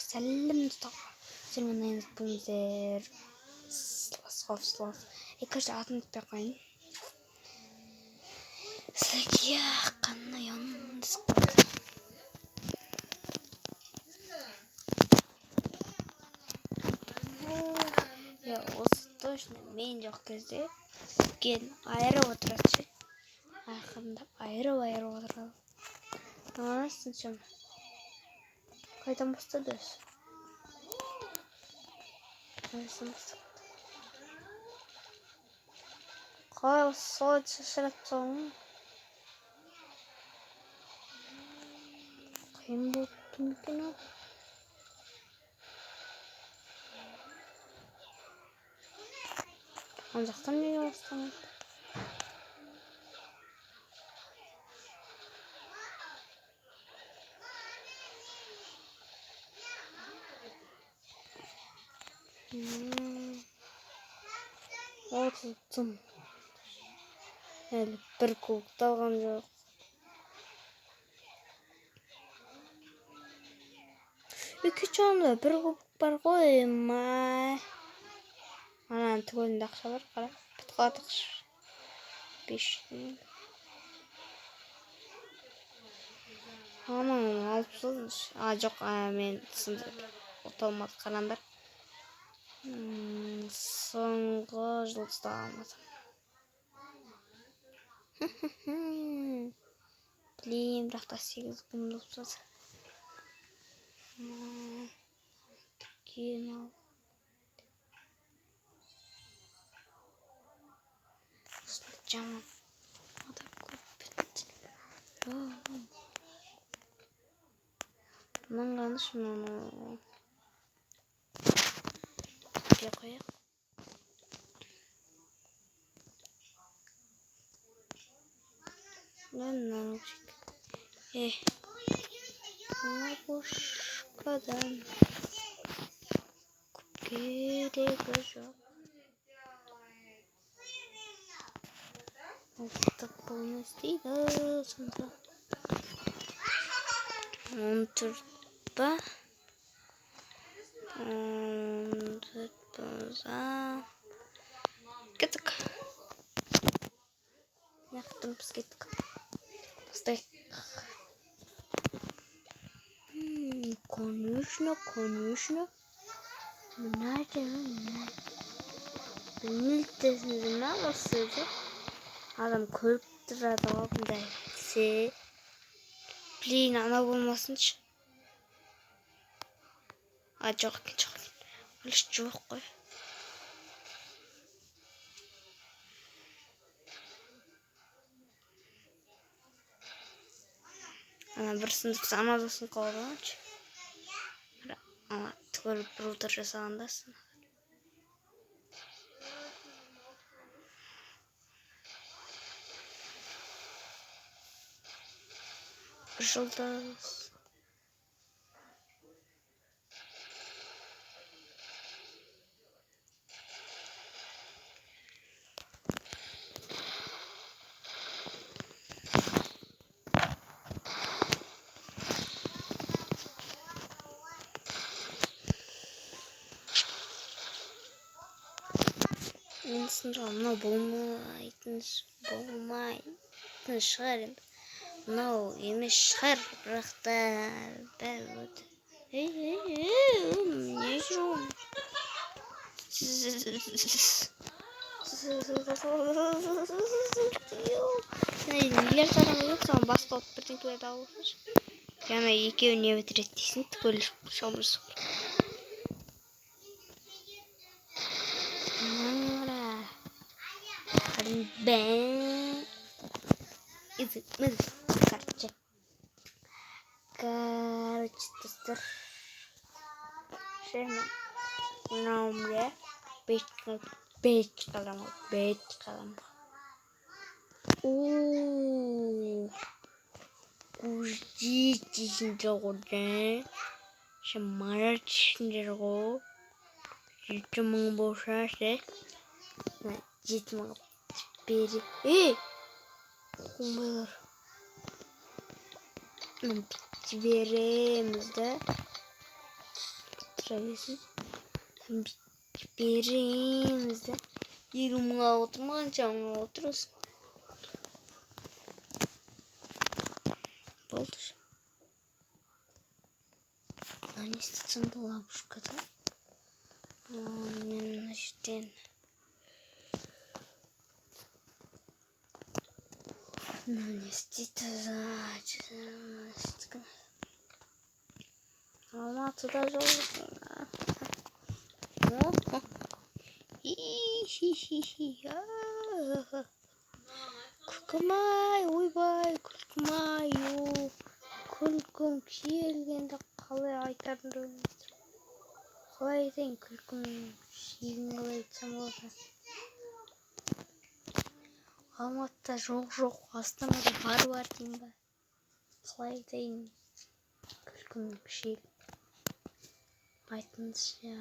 сәлем бұныздар. Слав. Каждый атын ұтпай қойын. Сәке қанна яндыз қойды. Осы точно мен жоқ кезде кен айырып отырады. Ақырындап айырып отырады. Анасың шым. Қайдан бастады өз? Қайдан бастады? Қай солай шашырап соң? Қиын болып кім екен ол? Ан жақтан неге бастамайды? Отыздым. Әлі бір кубты алған жоқ. Екі чонда бір куб бар ғой, май. Анан түгелінде ақша бар, қара. Бұтқадық. 5. Анан алып сылдыш. Жоқ, мен сынды. Оталмады қарандар. Соңғы жылдызда алмадым. Блин, бірақ та 8 күнді ұпсады. Тікен ал. Осында жаман. Ада көп бітті. Бұнан ғаныш мұны. Түпе қояқ. Мынау жек. Лапушкадан көп керегі жоқ. Ұлттық бұл не істейді сонда? 14 ба? 14 болса... Кеттік. Яқтым біз кеттік. Бастайық. Конечно. Мынайда білмейтесіңді ма осы еді? Адам көріп тұрады бұндай. Блин, ана болмасыншы. Жоқ екен. Өліш жоқ қой. Ана бір сындықса амазосын қалады ғаншы. Ана түгіліп бір ұлтыр жасағандасың. Бір жылдыз. Мен сынжал, мынау болмайтын шығар енді. Мынау емес шығар, бірақ та бәрі өті. Не жауым? Нелер саған өт, саған басқа алып бірден келеді алып. Яна екеуі не бітіреді дейсің, түгел шамырсың. Бәң. Короче, достар. Шемен. Мынаумде 5 қадам. Күздейсіңдер ғой. Шамарат ішіндер ғой. 7 мың болса ше. 7 мың беріп. Қумайлар. Бітті береміз да. ақша берсін. Береміз де. 20 мыңға отыр ма, қанша мыңға отырасың? Болды. Не істесем ловушкада. Мен мына жерден не істейді? Алматыда жолдасың. Күлкім-ай, ойбай, күлкім-ай, күлкім келгенде қалай айтарымды білмеймін. Қалай айтайын, күлкім шегін қалай айтсам болады. Алматыда жоқ, Астанада бар деймін ба. Қалай айтайын, күлкім шегін. Айтыңызшы.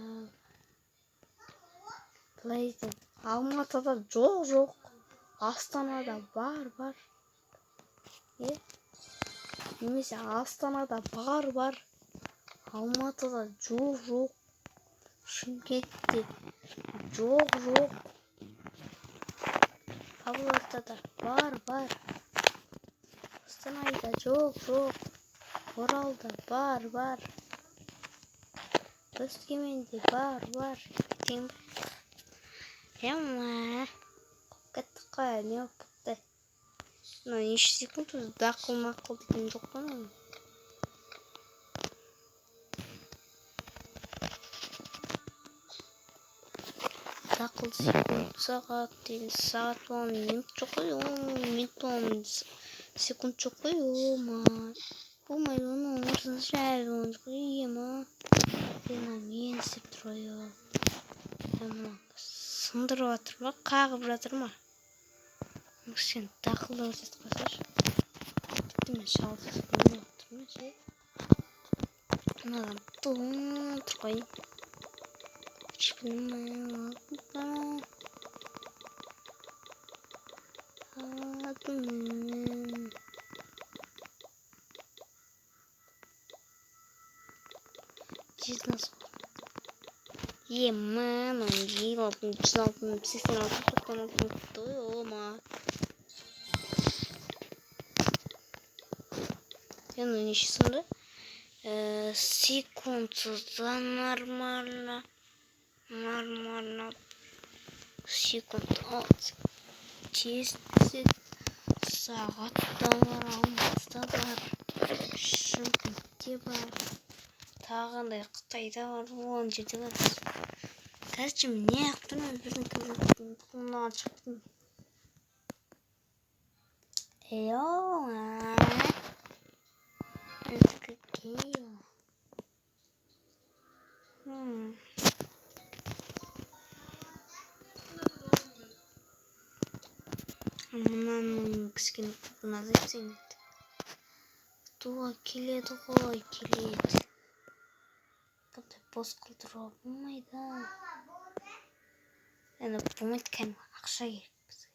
Қалай айтайын, Алматыда жоқ. Астанада бар. Немесе Астанада бар. Алматыда жоқ. Шымкентте жоқ. Павлодарда бар. Қостанайда жоқ. Оралда бар. Өскеменде бар. Кетем. Кетті қой, не болып кетті? Неше секунд өзі дақыл-мақыл деген жоқ па? Дақыл секунд, сағат деген сағат болған минут жоқ қой, минут болған секунд жоқ қой, болмайды, оның орысында жай болған жоқ қой, мен істеп тұр ғой, сындырып жатыр ма, қағып жатыр ма? Кішкене дақылдап жатып қалсашы. Тіпті мен шалдысып не отырмын ше. Мынаған тұр қой. Мама, жила, 86 дома. Я не часында секундсызда нормально секунд тез сағатта бар, Алматыда бар, Шымкентте бар, тағындай Қытайда бар, оған жерде бар. Короче, не ақтырмын, біздің кімнен шықтым. Это какие? Мынаның кішкене қылығын азайтсаң еді. Туға келеді ғой, келеді. Бұндай бос қылдыруға болмайды. Енді болмайды, кәдімгі ақша керек бізге.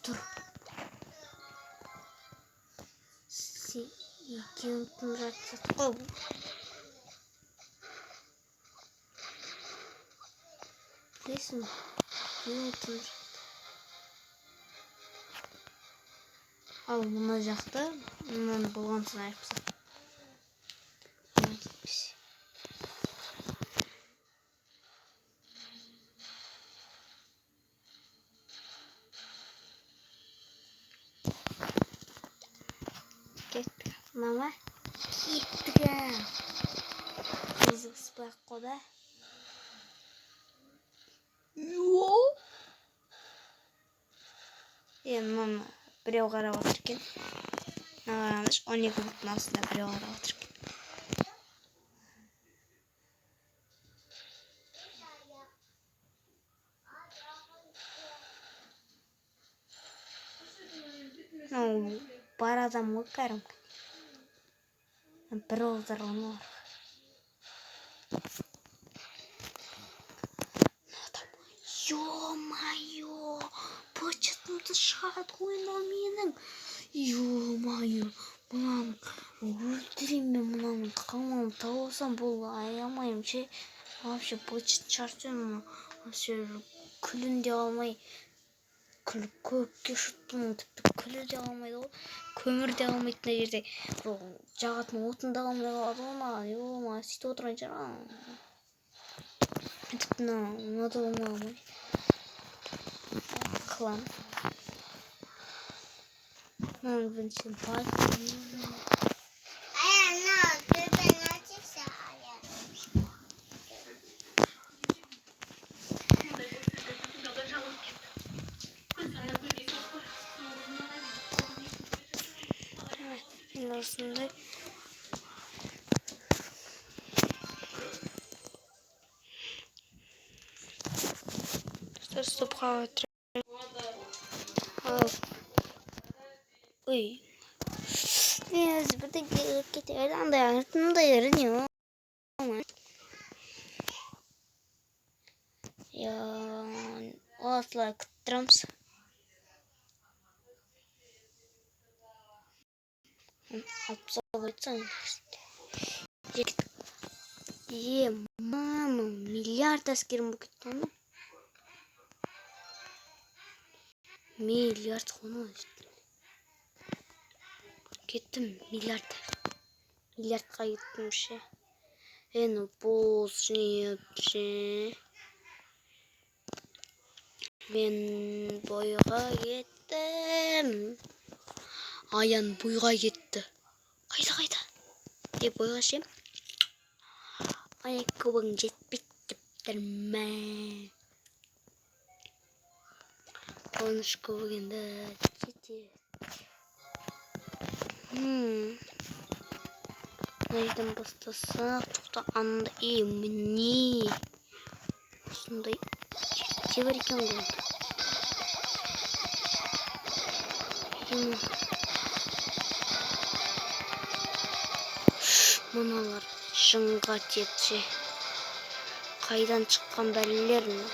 Тұр. Екеуін тыңдатып қой. Білесің бе? Екеуін тыңдатып. Ал мына жақта, мынаны болған соң айыпсың. Мына кетпесе. Мама, кеттігі. Қызықспай қода. Мама біреу қарап отыр екен. Қараңызшы, 12 бұттың астында біреу қарап отыр екен. Бар адам ғой кәрім. Бір олдар оны бар. Ё-моё! Почетімді шығады ғой мынау менің. Ё-моё! Мынаны өлтірейін мен мынаны. Қамалып тауысам бұл аямаймын ше. Вообще почтын шартын вообще күлін де алмай. Күл көкке ұшыттым, тіпті күлі де қалмайды ғой. Көмір де қалмайды мына жерде. Жағатын отын да қалмай қалады ғой маған. Ё-ма, сөйтіп отырған шығар. Тіпті мына да болмай. Клан. Мынаны бірінші бай. Осындай стоп қалады. Ой, мен бірдеңе кете андай не осылай күтіп тұрамыз. Алып салып айтсаң. Мама, миллиард әскерім болып кетті оны. Миллиард қоны кеттім, миллиардқа кеттім ше. Ені боз ше. Мен бойға кеттім. Аян бойға кетті. Қайда? Бойға ше. Аяқ көбің жетпейді деп тұрмын. Қоныш көбігенді жете. Найдан бастасақ, тоқта анда міне. Осындай жете бар екен ғой. Мыналар жынға тетше. Қайдан шыққан бәлелер ме?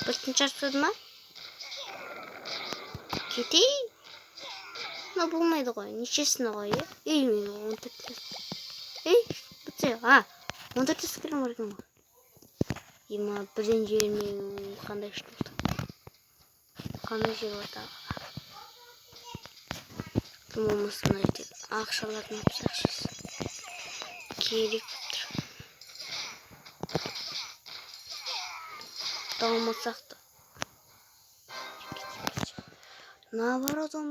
Бұртын шарпсады ма? Кетей? Мына болмайды ғой. Нешесіні ғой, е? Мен 14. Бұтсы, 14 әскерім бар екен ғой. Ема бірден жермен қандай күшті болды. Қандай жер бар тағы. Кім болмасын әйте. Ақшалардың ақшасы. Керек тұр. Далмасақ та. Наоборот, он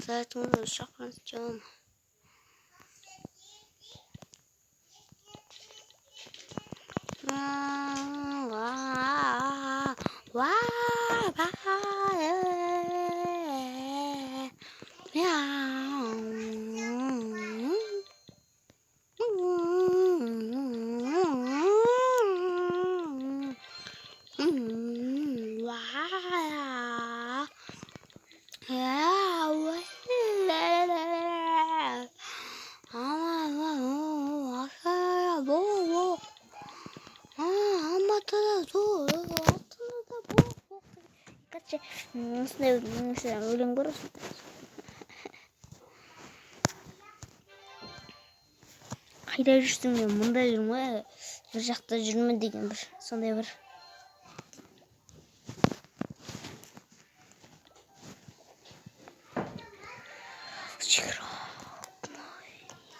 Поэтому шахмат сделаем. Mesela өлең бар осында. Қайда жүрсің мен мұнда жүрме, бір жақта жүрме деген бір сондай бір.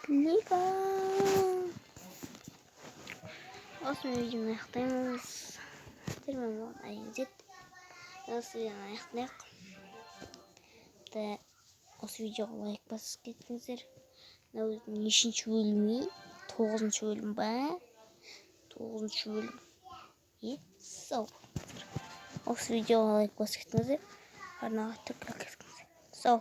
Лига. Осымен видеоны аяқтаймыз. Осы видеоны аяқтайық. Осы видеоға лайк басып кетіңіздер. Нешінші бөлім? 9-шы бөлім ба? 9-шы бөлім. Сау. Осы видеоға лайк басып кетіңіздер. Арнаға түрлі кетіңіздер. Сау.